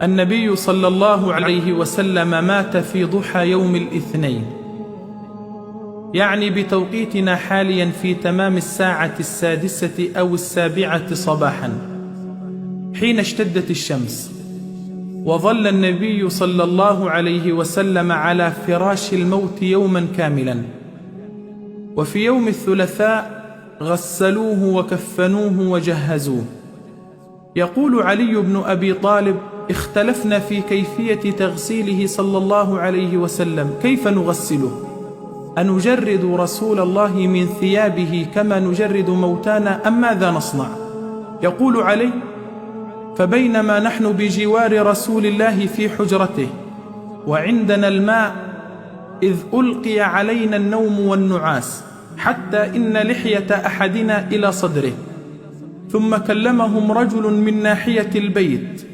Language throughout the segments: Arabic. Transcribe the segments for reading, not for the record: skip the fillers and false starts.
النبي صلى الله عليه وسلم مات في ضحى يوم الاثنين، يعني بتوقيتنا حاليا في تمام الساعة 6 أو 7 صباحا، حين اشتدت الشمس. وظل النبي صلى الله عليه وسلم على فراش الموت يوما كاملا. وفي يوم الثلاثاء غسلوه وكفنوه وجهزوه. يقول علي بن أبي طالب: اختلفنا في كيفية تغسيله صلى الله عليه وسلم، كيف نغسله؟ أنجرد رسول الله من ثيابه كما نجرد موتانا أم ماذا نصنع؟ يقول علي: فبينما نحن بجوار رسول الله في حجرته وعندنا الماء، إذ ألقي علينا النوم والنعاس، حتى إن لحية أحدنا إلى صدره. ثم كلمهم رجل من ناحية البيت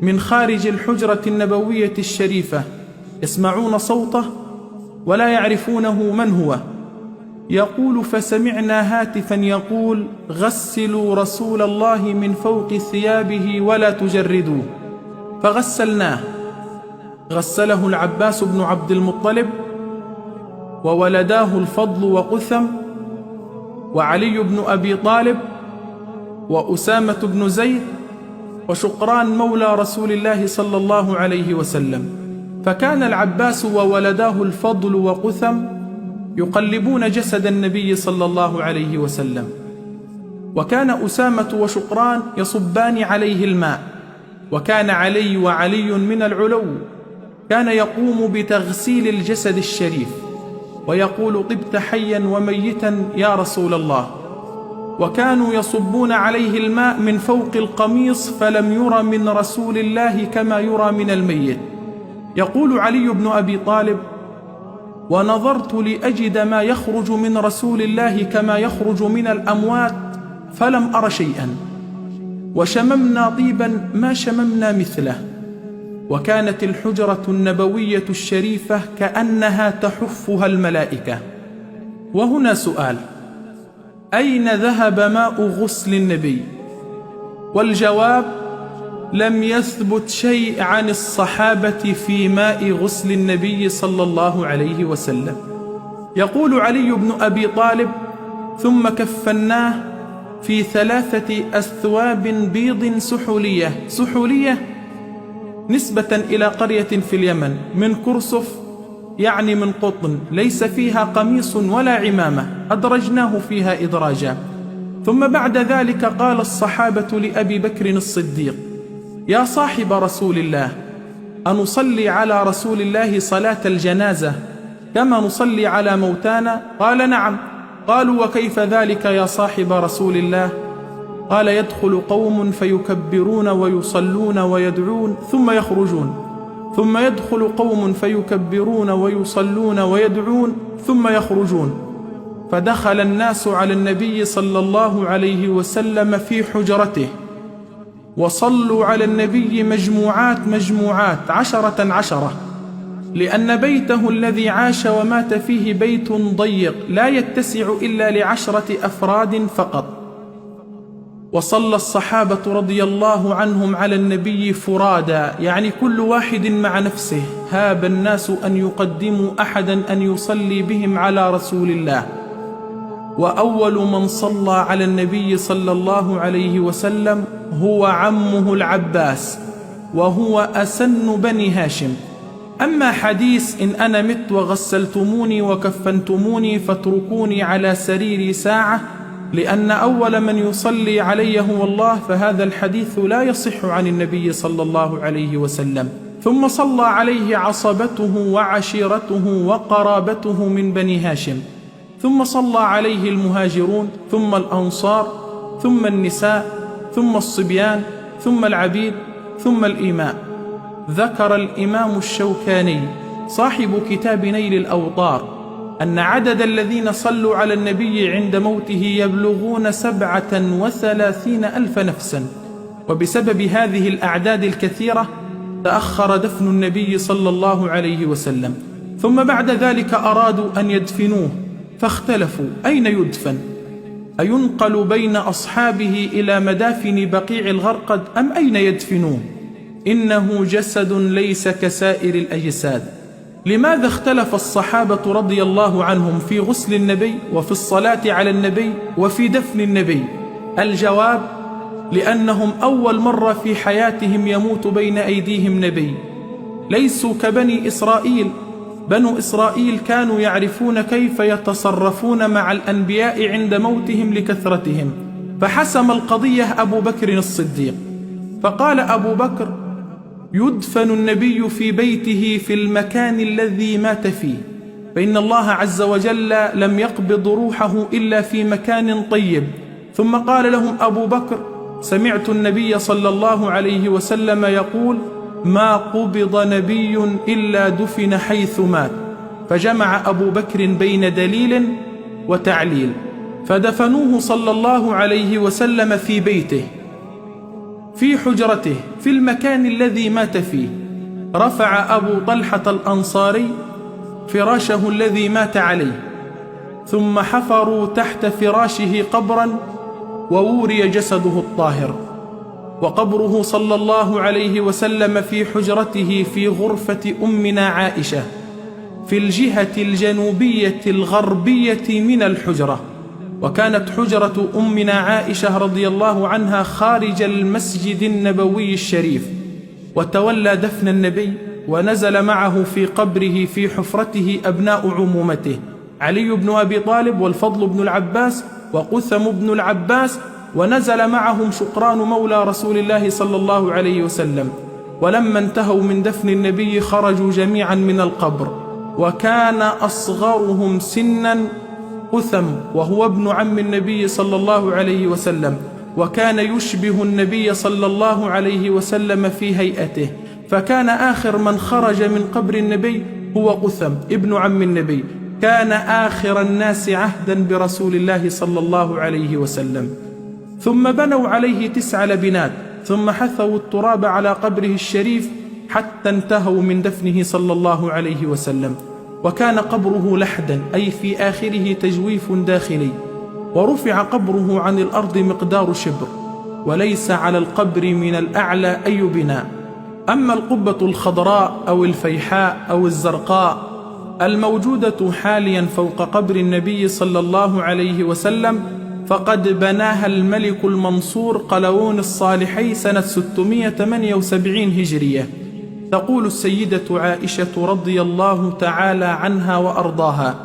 من خارج الحجرة النبوية الشريفة، يسمعون صوته ولا يعرفونه من هو. يقول: فسمعنا هاتفا يقول: غسلوا رسول الله من فوق ثيابه ولا تجردوه. فغسلناه. غسله العباس بن عبد المطلب، وولداه الفضل وقثم، وعلي بن أبي طالب، وأسامة بن زيد، وشقران مولى رسول الله صلى الله عليه وسلم. فكان العباس وولداه الفضل وقثم يقلبون جسد النبي صلى الله عليه وسلم، وكان أسامة وشقران يصبان عليه الماء، وكان علي وعلي من العلو كان يقوم بتغسيل الجسد الشريف ويقول: طبت حيا وميتا يا رسول الله. وكانوا يصبون عليه الماء من فوق القميص، فلم يرى من رسول الله كما يرى من الميت. يقول علي بن أبي طالب: ونظرت لأجد ما يخرج من رسول الله كما يخرج من الأموات، فلم أر شيئا، وشممنا طيبا ما شممنا مثله. وكانت الحجرة النبوية الشريفة كأنها تحفها الملائكة. وهنا سؤال: أين ذهب ماء غسل النبي؟ والجواب: لم يثبت شيء عن الصحابة في ماء غسل النبي صلى الله عليه وسلم. يقول علي بن أبي طالب: ثم كفناه في 3 أثواب بيض سحولية. سحولية نسبة إلى قرية في اليمن من كرسف، يعني من قطن، ليس فيها قميص ولا عمامة، أدرجناه فيها إدراجا. ثم بعد ذلك قال الصحابة لأبي بكر الصديق: يا صاحب رسول الله، أنصلي على رسول الله صلاة الجنازة كما نصلي على موتانا؟ قال: نعم. قالوا: وكيف ذلك يا صاحب رسول الله؟ قال: يدخل قوم فيكبرون ويصلون ويدعون ثم يخرجون، ثم يدخل قوم فيكبرون ويصلون ويدعون ثم يخرجون. فدخل الناس على النبي صلى الله عليه وسلم في حجرته، وصلوا على النبي مجموعات 10، لأن بيته الذي عاش ومات فيه بيت ضيق لا يتسع إلا ل10 أفراد فقط. وصلى الصحابة رضي الله عنهم على النبي فرادا، يعني كل واحد مع نفسه. هاب الناس أن يقدموا أحدا أن يصلي بهم على رسول الله. وأول من صلى على النبي صلى الله عليه وسلم هو عمه العباس، وهو أسن بني هاشم. أما حديث إن أنا مت وغسلتموني وكفنتموني فاتركوني على سريري ساعة لأن أول من يصلي علي هو الله، فهذا الحديث لا يصح عن النبي صلى الله عليه وسلم. ثم صلى عليه عصبته وعشيرته وقرابته من بني هاشم، ثم صلى عليه المهاجرون، ثم الأنصار، ثم النساء، ثم الصبيان، ثم العبيد، ثم الإماء. ذكر الإمام الشوكاني صاحب كتاب نيل الأوطار أن عدد الذين صلوا على النبي عند موته يبلغون 37,000 نفسا. وبسبب هذه الأعداد الكثيرة تأخر دفن النبي صلى الله عليه وسلم. ثم بعد ذلك أرادوا أن يدفنوه، فاختلفوا أين يدفن؟ أينقل بين أصحابه إلى مدافن بقيع الغرقد أم أين يدفنوه؟ إنه جسد ليس كسائر الأجساد. لماذا اختلف الصحابة رضي الله عنهم في غسل النبي وفي الصلاة على النبي وفي دفن النبي؟ الجواب: لأنهم أول مرة في حياتهم يموت بين أيديهم نبي. ليسوا كبني إسرائيل. بنو إسرائيل كانوا يعرفون كيف يتصرفون مع الأنبياء عند موتهم لكثرتهم، فحسم القضية أبو بكر الصديق، فقال أبو بكر: يدفن النبي في بيته في المكان الذي مات فيه، فإن الله عز وجل لم يقبض روحه إلا في مكان طيب. ثم قال لهم أبو بكر: سمعت النبي صلى الله عليه وسلم يقول: ما قبض نبي إلا دفن حيث مات. فجمع أبو بكر بين دليل وتعليل، فدفنوه صلى الله عليه وسلم في بيته في حجرته في المكان الذي مات فيه. رفع أبو طلحة الأنصاري فراشه الذي مات عليه، ثم حفروا تحت فراشه قبرا ووري جسده الطاهر، وقبره صلى الله عليه وسلم في حجرته في غرفة أمنا عائشة في الجهة الجنوبية الغربية من الحجرة. وكانت حجرة أمنا عائشة رضي الله عنها خارج المسجد النبوي الشريف. وتولى دفن النبي ونزل معه في قبره في حفرته أبناء عمومته: علي بن أبي طالب والفضل بن العباس وقثم بن العباس، ونزل معهم شقران مولى رسول الله صلى الله عليه وسلم. ولما انتهوا من دفن النبي خرجوا جميعا من القبر، وكان أصغرهم سنا قثم وهو ابن عم النبي صلى الله عليه وسلم، وكان يشبه النبي صلى الله عليه وسلم في هيئته، فكان آخر من خرج من قبر النبي هو قثم ابن عم النبي، كان آخر الناس عهدا برسول الله صلى الله عليه وسلم. ثم بنوا عليه 9 لبنات، ثم حثوا التراب على قبره الشريف حتى انتهوا من دفنه صلى الله عليه وسلم. وكان قبره لحدا، أي في آخره تجويف داخلي، ورفع قبره عن الأرض مقدار شبر، وليس على القبر من الأعلى أي بناء. أما القبة الخضراء أو الفيحاء أو الزرقاء الموجودة حاليا فوق قبر النبي صلى الله عليه وسلم فقد بناها الملك المنصور قلاوون الصالحي سنة 678 هجرية. تقول السيدة عائشة رضي الله تعالى عنها وأرضاها: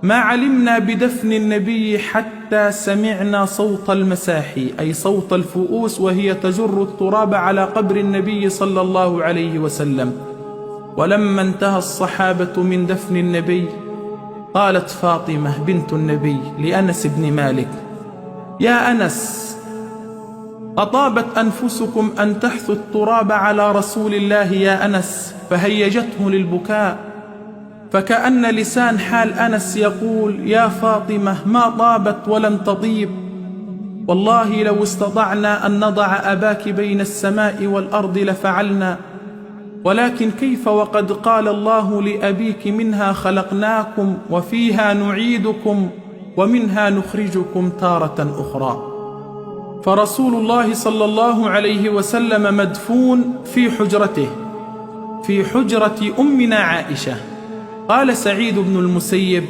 ما علمنا بدفن النبي حتى سمعنا صوت المساحي، أي صوت الفؤوس وهي تجر التراب على قبر النبي صلى الله عليه وسلم. ولما انتهى الصحابة من دفن النبي قالت فاطمة بنت النبي لأنس بن مالك: يا أنس، أطابت أنفسكم أن تحثوا التراب على رسول الله يا أنس؟ فهيجته للبكاء، فكأن لسان حال أنس يقول: يا فاطمة، ما طابت ولم تطيب، والله لو استطعنا أن نضع أباك بين السماء والأرض لفعلنا، ولكن كيف وقد قال الله لأبيك: منها خلقناكم وفيها نعيدكم ومنها نخرجكم تارة أخرى. فرسول الله صلى الله عليه وسلم مدفون في حجرته في حجرة أمنا عائشة. قال سعيد بن المسيب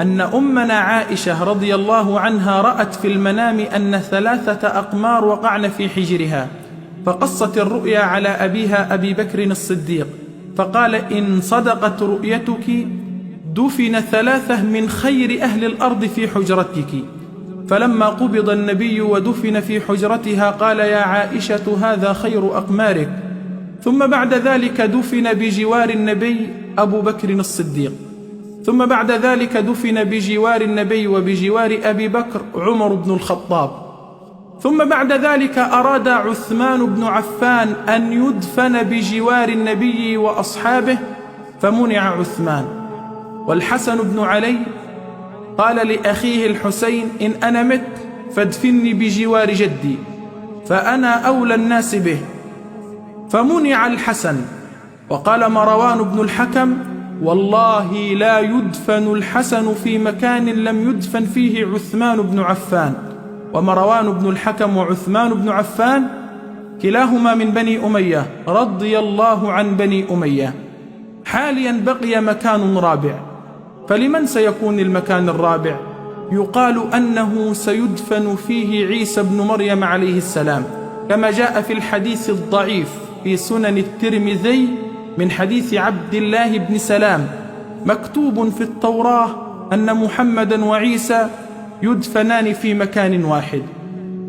أن أمنا عائشة رضي الله عنها رأت في المنام أن 3 أقمار وقعن في حجرها، فقصت الرؤيا على أبيها أبي بكر الصديق، فقال: إن صدقت رؤيتك دفن 3 من خير أهل الأرض في حجرتك. فلما قبض النبي ودفن في حجرتها قال: يا عائشة، هذا خير أقمارك. ثم بعد ذلك دفن بجوار النبي أبو بكر الصديق، ثم بعد ذلك دفن بجوار النبي وبجوار أبي بكر عمر بن الخطاب. ثم بعد ذلك أراد عثمان بن عفان أن يدفن بجوار النبي وأصحابه فمنع عثمان. والحسن بن علي قال لأخيه الحسين: إن أنا مت فادفني بجوار جدي فأنا أولى الناس به، فمنع الحسن. وقال مروان بن الحكم: والله لا يدفن الحسن في مكان لم يدفن فيه عثمان بن عفان. ومروان بن الحكم وعثمان بن عفان كلاهما من بني أمية رضي الله عن بني أمية. حاليا بقي مكان رابع، فلمن سيكون المكان الرابع؟ يقال أنه سيدفن فيه عيسى بن مريم عليه السلام، كما جاء في الحديث الضعيف في سنن الترمذي من حديث عبد الله بن سلام، مكتوب في التوراة أن محمدا وعيسى يدفنان في مكان واحد،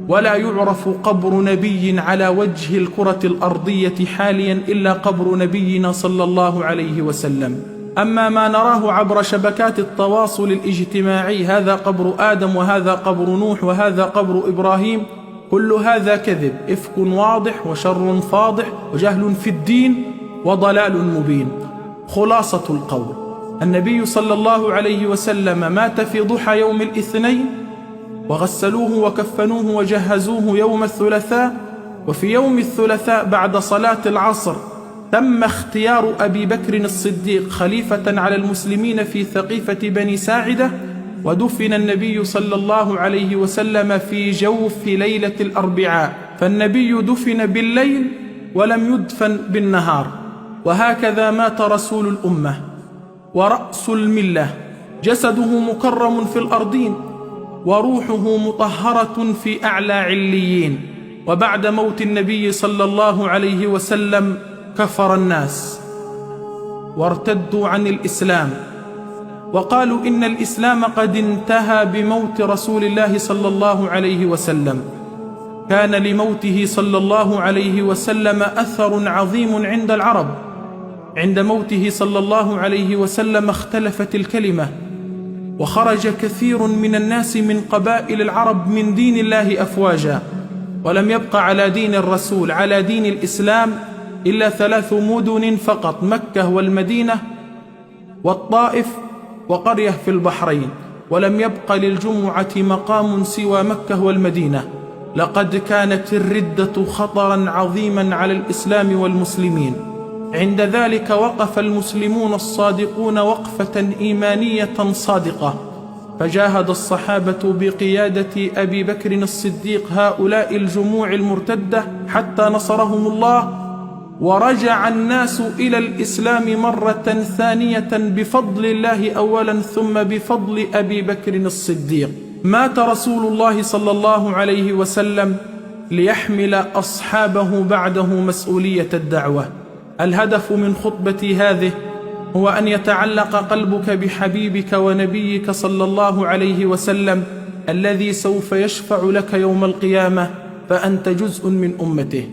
ولا يعرف قبر نبي على وجه الكرة الأرضية حاليا إلا قبر نبينا صلى الله عليه وسلم. أما ما نراه عبر شبكات التواصل الاجتماعي، هذا قبر آدم وهذا قبر نوح وهذا قبر إبراهيم، كل هذا كذب، إفك واضح وشر فاضح وجهل في الدين وضلال مبين. خلاصة القول: النبي صلى الله عليه وسلم مات في ضحى يوم الاثنين، وغسلوه وكفنوه وجهزوه يوم الثلاثاء، وفي يوم الثلاثاء بعد صلاة العصر تم اختيار أبي بكر الصديق خليفة على المسلمين في ثقيفة بني ساعدة، ودفن النبي صلى الله عليه وسلم في جوف ليلة الأربعاء، فالنبي دفن بالليل ولم يدفن بالنهار. وهكذا مات رسول الأمة ورأس الملة، جسده مكرم في الأرضين وروحه مطهرة في أعلى عليين. وبعد موت النبي صلى الله عليه وسلم كفر الناس وارتدوا عن الإسلام، وقالوا إن الإسلام قد انتهى بموت رسول الله صلى الله عليه وسلم. كان لموته صلى الله عليه وسلم أثر عظيم عند العرب. عند موته صلى الله عليه وسلم اختلفت الكلمة، وخرج كثير من الناس من قبائل العرب من دين الله أفواجا، ولم يبق على دين الرسول على دين الإسلام إلا 3 مدن فقط: مكة والمدينة والطائف وقرية في البحرين، ولم يبق للجمعة مقام سوى مكة والمدينة. لقد كانت الردة خطرا عظيما على الإسلام والمسلمين. عند ذلك وقف المسلمون الصادقون وقفة إيمانية صادقة، فجاهد الصحابة بقيادة أبي بكر الصديق هؤلاء الجموع المرتدة حتى نصرهم الله، ورجع الناس إلى الإسلام مرة ثانية بفضل الله أولا، ثم بفضل أبي بكر الصديق. مات رسول الله صلى الله عليه وسلم ليحمل أصحابه بعده مسؤولية الدعوة. الهدف من خطبتي هذه هو أن يتعلق قلبك بحبيبك ونبيك صلى الله عليه وسلم، الذي سوف يشفع لك يوم القيامة، فأنت جزء من أمته.